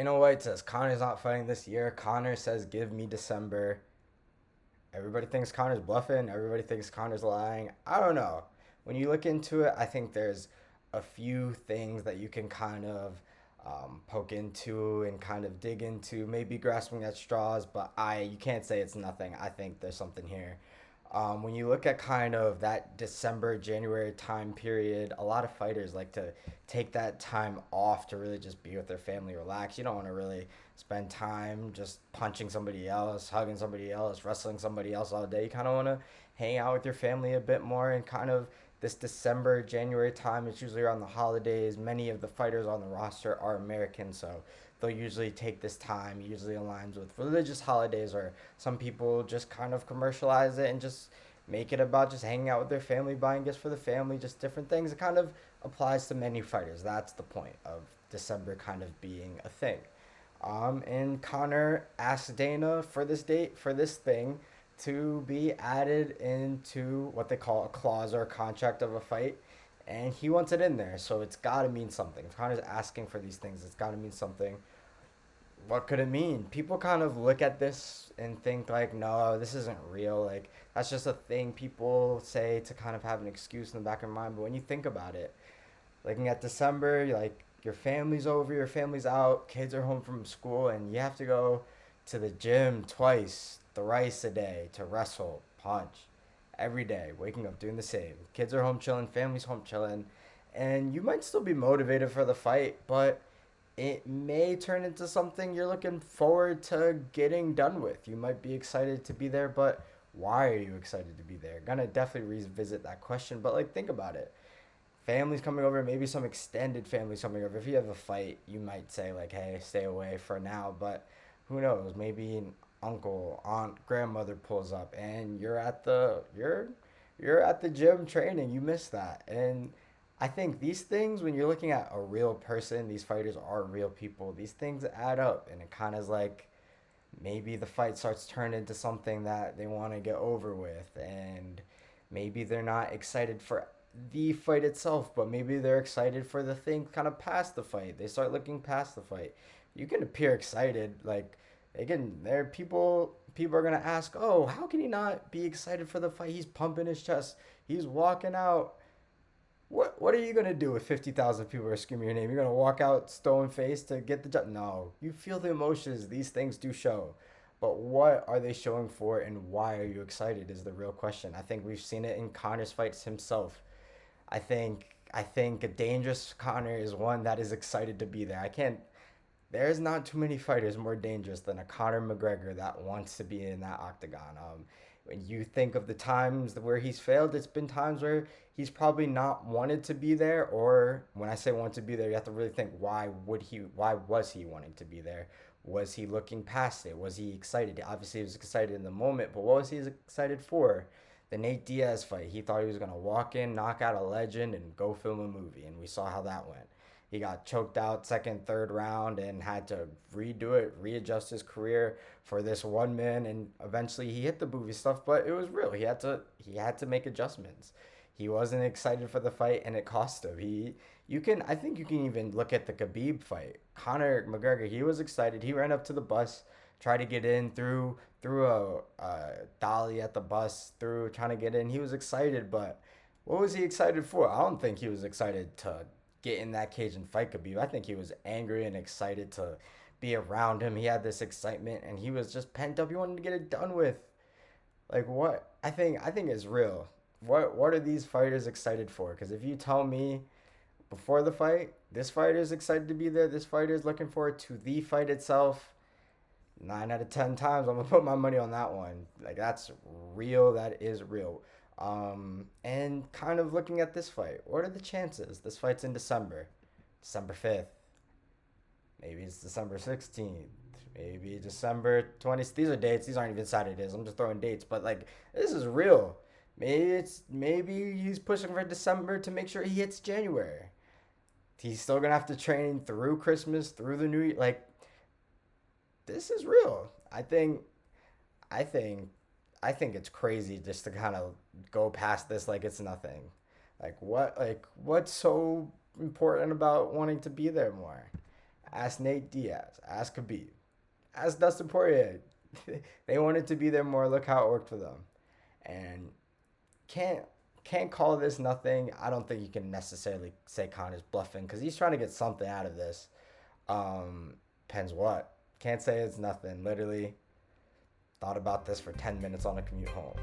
Dana White says Conor's not fighting this year. Conor says give me December. Everybody thinks Conor's bluffing. Everybody thinks Conor's lying. I don't know. When you look into it, I think there's a few things that you can kind of poke into and kind of dig into, maybe grasping at straws. But you can't say it's nothing. I think there's something here. When you look at kind of that December, January time period, a lot of fighters like to take that time off to really just be with their family, relax. You don't want to really spend time just punching somebody else, hugging somebody else, wrestling somebody else all day. You kind of want to hang out with your family a bit more and kind of this December, January time. It's usually around the holidays. Many of the fighters on the roster are American, so they'll usually take this time. Usually aligns with religious holidays, or some people just kind of commercialize it and just make it about just hanging out with their family, buying gifts for the family, just different things. It kind of applies to many fighters. That's the point of December kind of being a thing. And Conor asked Dana for this date for this thing to be added into what they call a clause or a contract of a fight, and he wants it in there. So it's got to mean something. If Conor's asking for these things, it's got to mean something. What could it mean? People kind of look at this and think like, no, this isn't real. Like that's just a thing people say to kind of have an excuse in the back of their mind. But when you think about it, looking at December, like your family's over, your family's out, kids are home from school, and you have to go to the gym twice, thrice a day to wrestle, punch, every day, waking up doing the same. Kids are home chilling, family's home chilling, and you might still be motivated for the fight, but it may turn into something you're looking forward to getting done with. You might be excited to be there, but why are you excited to be there? Gonna definitely revisit that question, but like think about it. Families coming over, maybe some extended families coming over. If you have a fight, you might say like, "Hey, stay away for now." But who knows? Maybe an uncle, aunt, grandmother pulls up, and you're at the gym training. You miss that, and I think these things, when you're looking at a real person, these fighters are real people. These things add up, and it kind of is like maybe the fight starts turning into something that they want to get over with, and maybe they're not excited for the fight itself, but maybe they're excited for the thing kind of past the fight. They start looking past the fight. You can appear excited, like they can. There are people are gonna ask, oh, how can he not be excited for the fight? He's pumping his chest. He's walking out. What are you gonna do if 50,000 people are screaming your name? You're gonna walk out stone faced to get the job? No, you feel the emotions. These things do show, but what are they showing for, and why are you excited? Is the real question. I think we've seen it in Conor's fights himself. I think a dangerous Conor is one that is excited to be there. I can't. There's not too many fighters more dangerous than a Conor McGregor that wants to be in that octagon. When you think of the times where he's failed, it's been times where he's probably not wanted to be there. Or when I say want to be there, you have to really think why would he? Why was he wanting to be there? Was he looking past it? Was he excited? Obviously, he was excited in the moment, but what was he excited for? The Nate Diaz fight. He thought he was gonna walk in, knock out a legend, and go film a movie, and we saw how that went. He got choked out second, third round, and had to redo it, readjust his career for this one man, and eventually he hit the movie stuff. But it was real. He had to make adjustments. He wasn't excited for the fight, and it cost him. I think you can even look at the Khabib fight. Conor McGregor, he was excited. He ran up to the bus, tried to get in through a dolly at the bus, through trying to get in. He was excited, but what was he excited for? I don't think he was excited to get in that cage and fight Khabib. I think he was angry and excited to be around him. He had this excitement, and he was just pent up. He wanted to get it done with. Like what? I think is real. What are these fighters excited for? Because if you tell me before the fight, this fighter is excited to be there, this fighter is looking forward to the fight itself, 9 out of 10 times I'm gonna put my money on that one. Like that's real. That is real. And kind of looking at this fight, what are the chances? This fight's in December, December 5th. Maybe it's December 16th. Maybe December 20th. These are dates. These aren't even Saturdays. I'm just throwing dates. But like this is real. Maybe he's pushing for December to make sure he hits January. He's still gonna have to train through Christmas, through the New Year. Like this is real. I think I think it's crazy just to kind of go past this like it's nothing. Like what's so important about wanting to be there more? Ask Nate Diaz. Ask Khabib. Ask Dustin Poirier. They wanted to be there more. Look how it worked for them. And can't can't call this nothing. I don't think you can necessarily say Conor's bluffing because he's trying to get something out of this. Depends what. Can't say it's nothing. Literally thought about this for 10 minutes on a commute home.